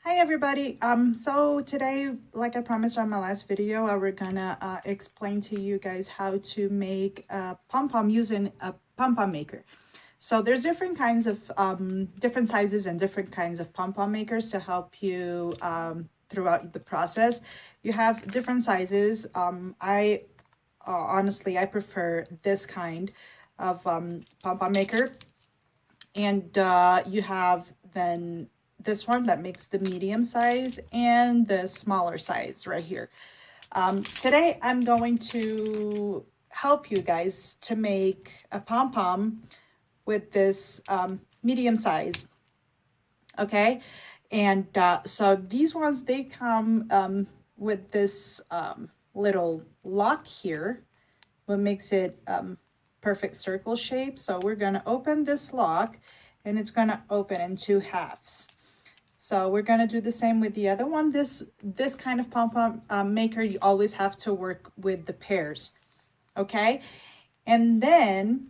Hi everybody. So today, like I promised on my last video, we're gonna explain to you guys how to make a pom-pom using a pom-pom maker. So there's different kinds of different sizes and different kinds of pom-pom makers to help you throughout the process. You have different sizes. I honestly I prefer this kind of pom-pom maker, and you have then this one that makes the medium size and the smaller size right here. Today I'm going to help you guys to make a pom-pom with this medium size, okay? And so these ones, they come with this little lock here, what makes it perfect circle shape. So we're gonna open this lock and it's gonna open in two halves. So we're gonna do the same with the other one. This kind of pom-pom maker, you always have to work with the pairs, okay? And then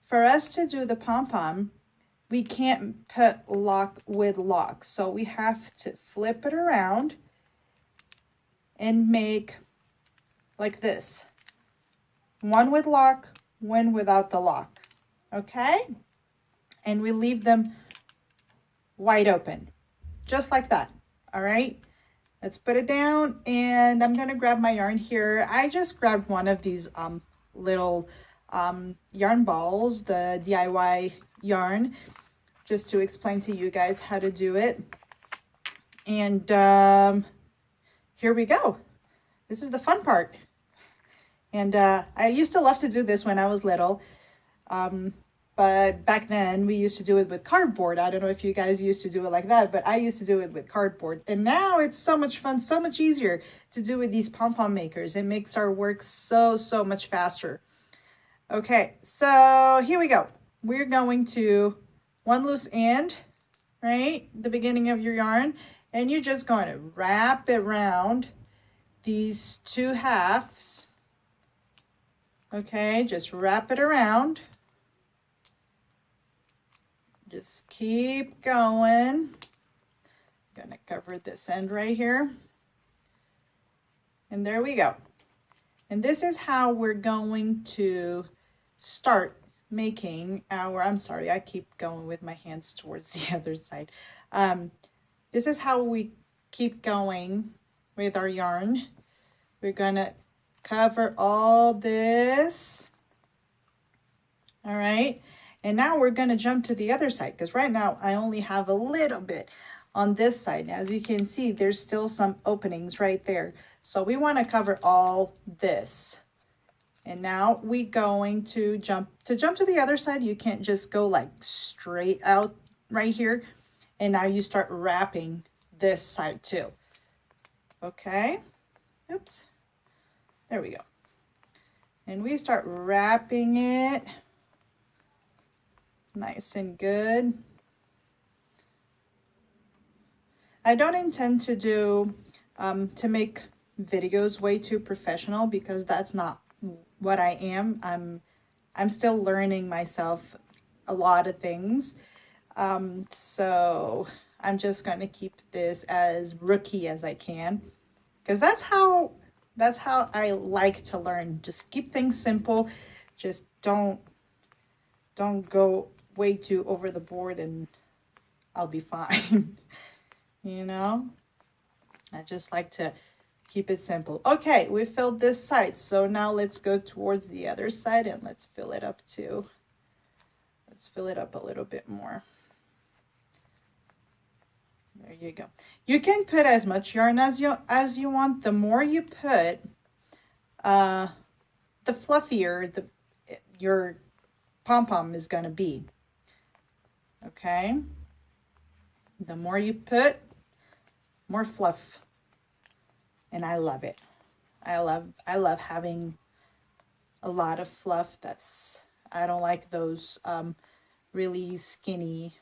for us to do the pom-pom, we can't put lock with lock. So we have to flip it around and make like this. One with lock, one without the lock, okay? And we leave them wide open, just like that, all right? Let's put it down, and I'm gonna grab my yarn here. I just grabbed one of these little yarn balls, the DIY yarn, just to explain to you guys how to do it. And here we go. This is the fun part. And I used to love to do this when I was little. But back then we used to do it with cardboard. I don't know if you guys used to do it like that, but I used to do it with cardboard. And now it's so much fun, so much easier to do with these pom-pom makers. It makes our work so much faster. Okay, so here we go. We're going to one loose end, right? The beginning of your yarn. And you're just going to wrap it around these two halves. Okay, just wrap it around. Just keep going. I'm gonna cover this end right here. And there we go. And this is how we're going to start making our, I'm sorry, I keep going with my hands towards the other side. This is how we keep going with our yarn. We're gonna cover all this. All right. And now we're going to jump to the other side, because right now I only have a little bit on this side. As you can see, there's still some openings right there. So we want to cover all this. And now we're going to jump to the other side. You can't just go like straight out right here. And now you start wrapping this side too. Okay. Oops. There we go. And we start wrapping it nice and good. I don't intend to do to make videos way too professional, because that's not what I am. I'm still learning myself a lot of things. So I'm just gonna keep this as rookie as I can, because that's how I like to learn. Just keep things simple. Just don't go way too over the board and I'll be fine. You know, I just like to keep it simple. Okay, we filled this side, so now let's go towards the other side and let's fill it up too. Let's fill it up a little bit more. There you go. You can put as much yarn as you want. The more you put, the fluffier your pom-pom is going to be. Okay, the more you put, more fluff, and I love it. I love having a lot of fluff. I don't like those really skinny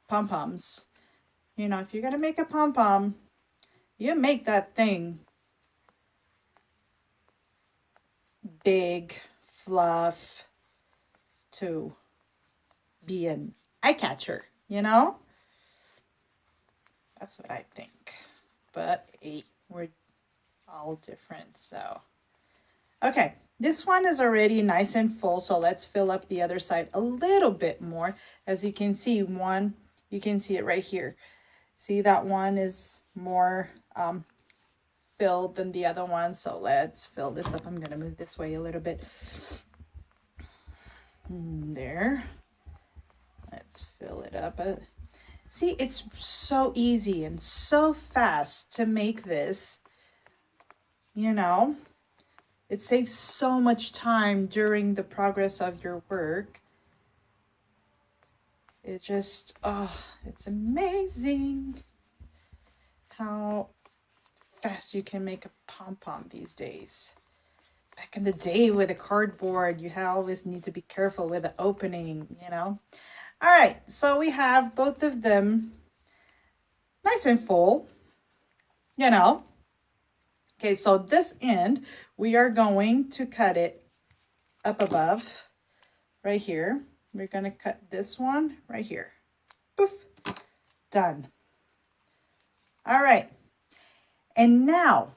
pom-poms. You know, if you're gonna make a pom-pom, you make that thing big, fluff, to be an eye catcher, you know? That's what I think. But hey, we're all different, so. Okay, this one is already nice and full, so let's fill up the other side a little bit more. As you can see, one, you can see it right here. See, that one is more filled than the other one, so let's fill this up. I'm gonna move this way a little bit. There. Let's fill it up. See, it's so easy and so fast to make this, you know. It saves so much time during the progress of your work. It just, oh, it's amazing how fast you can make a pom-pom these days. Back in the day with a cardboard, you always need to be careful with the opening, you know. All right, so we have both of them nice and full, you know. Okay, so this end, we are going to cut it up above, right here. We're gonna cut this one right here. Poof, done. All right, and now,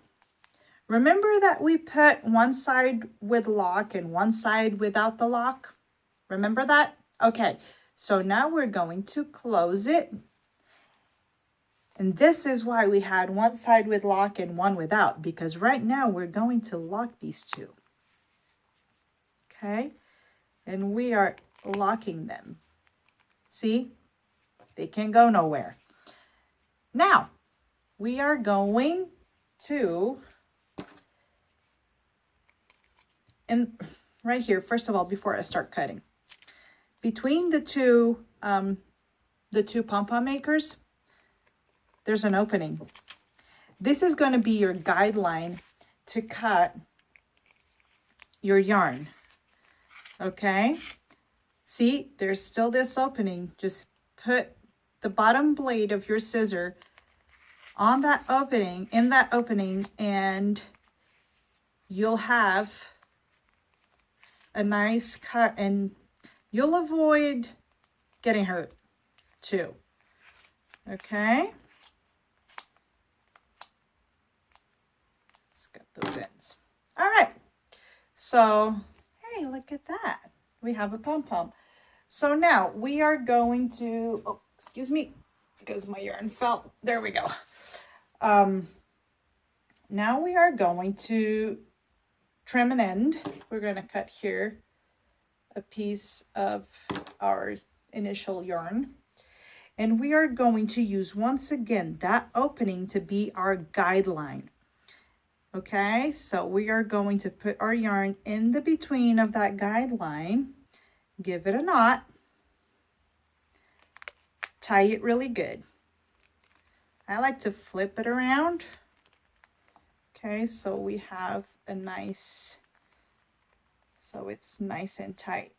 remember that we put one side with lock and one side without the lock? Remember that? Okay, so now we're going to close it. And this is why we had one side with lock and one without, because right now we're going to lock these two. Okay, and we are locking them. See, they can't go nowhere. Now, we are going to, and right here, first of all, before I start cutting, between the two pom-pom makers, there's an opening. This is going to be your guideline to cut your yarn. Okay, see, there's still this opening. Just put the bottom blade of your scissor on that opening, in that opening, and you'll have a nice cut, and you'll avoid getting hurt too. Okay, let's get those ends. All right, so hey, look at that, we have a pom-pom. So now we are going to, oh, excuse me, because my yarn fell. There we go. Now we are going to trim an end. We're going to cut here a piece of our initial yarn. And we are going to use, once again, that opening to be our guideline. Okay, so we are going to put our yarn in the between of that guideline, give it a knot, tie it really good. I like to flip it around. Okay, so we have a nice, so it's nice and tight.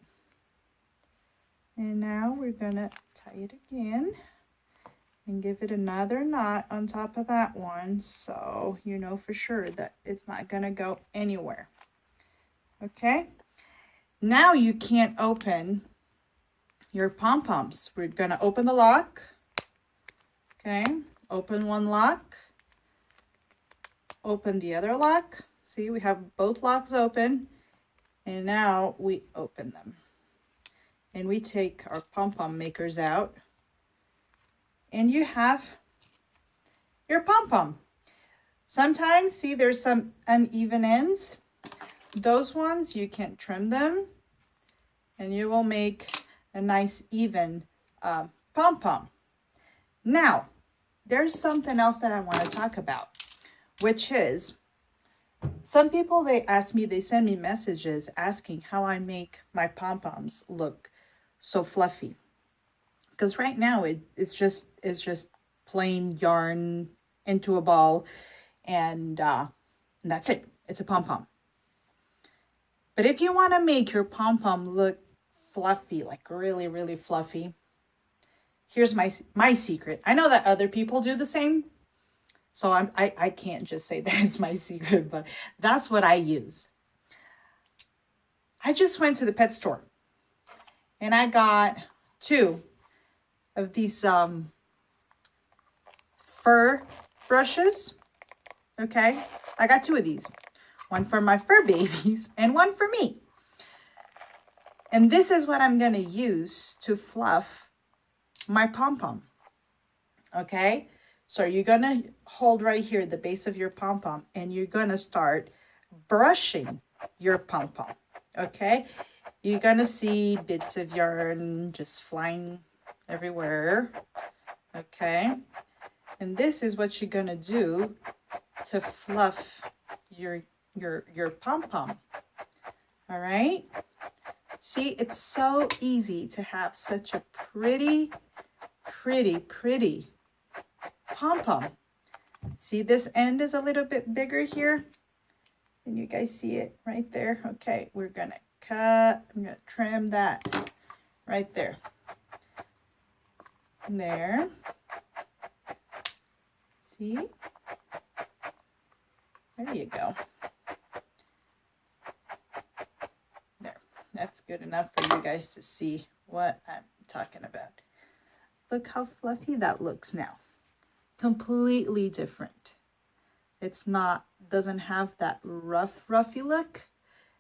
And now we're gonna tie it again and give it another knot on top of that one, so you know for sure that it's not gonna go anywhere. Okay, now you can't open your pom-poms. We're gonna open the lock. Okay, open one lock, open the other lock. See, we have both locks open, and now we open them. And we take our pom-pom makers out, and you have your pom-pom. Sometimes, see, there's some uneven ends. Those ones, you can trim them, and you will make a nice even pom-pom. Now, there's something else that I want to talk about, which is, some people, they ask me, they send me messages asking how I make my pom-poms look so fluffy. Because right now it's just plain yarn into a ball, and that's it. It's a pom-pom. But if you want to make your pom-pom look fluffy, like really, really fluffy, here's my secret. I know that other people do the same, so I can't just say that it's my secret, but that's what I use. I just went to the pet store and I got 2 of these fur brushes. Okay, I got 2 of these, one for my fur babies and one for me. And this is what I'm gonna use to fluff my pom-pom. Okay, so you're gonna hold right here the base of your pom-pom, and you're gonna start brushing your pom-pom. Okay, you're gonna see bits of yarn just flying everywhere. Okay, and this is what you're gonna do to fluff your pom-pom. All right, see, it's so easy to have such a pretty pom-pom. See, this end is a little bit bigger here. Can you guys see it right there? Okay, we're gonna cut, I'm gonna trim that right there. There. See? There you go. There. That's good enough for you guys to see what I'm talking about. Look how fluffy that looks now. Completely different. It's not, doesn't have that roughy look.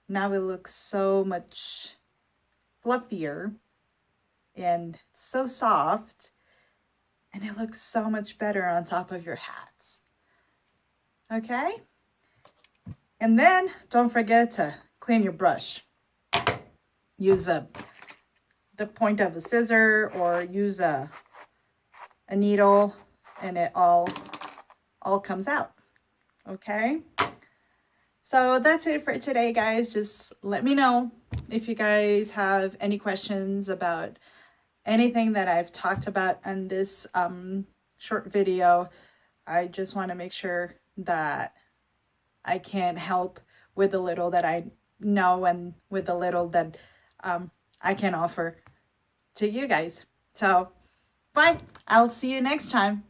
Now it looks so much fluffier and so soft, and it looks so much better on top of your hats. Okay? And then don't forget to clean your brush. Use the point of a scissor, or use a needle, and it all comes out. Okay, so that's it for today, guys. Just let me know if you guys have any questions about anything that I've talked about in this short video. I just want to make sure that I can help with the little that I know and with the little that I can offer to you guys. So bye, I'll see you next time.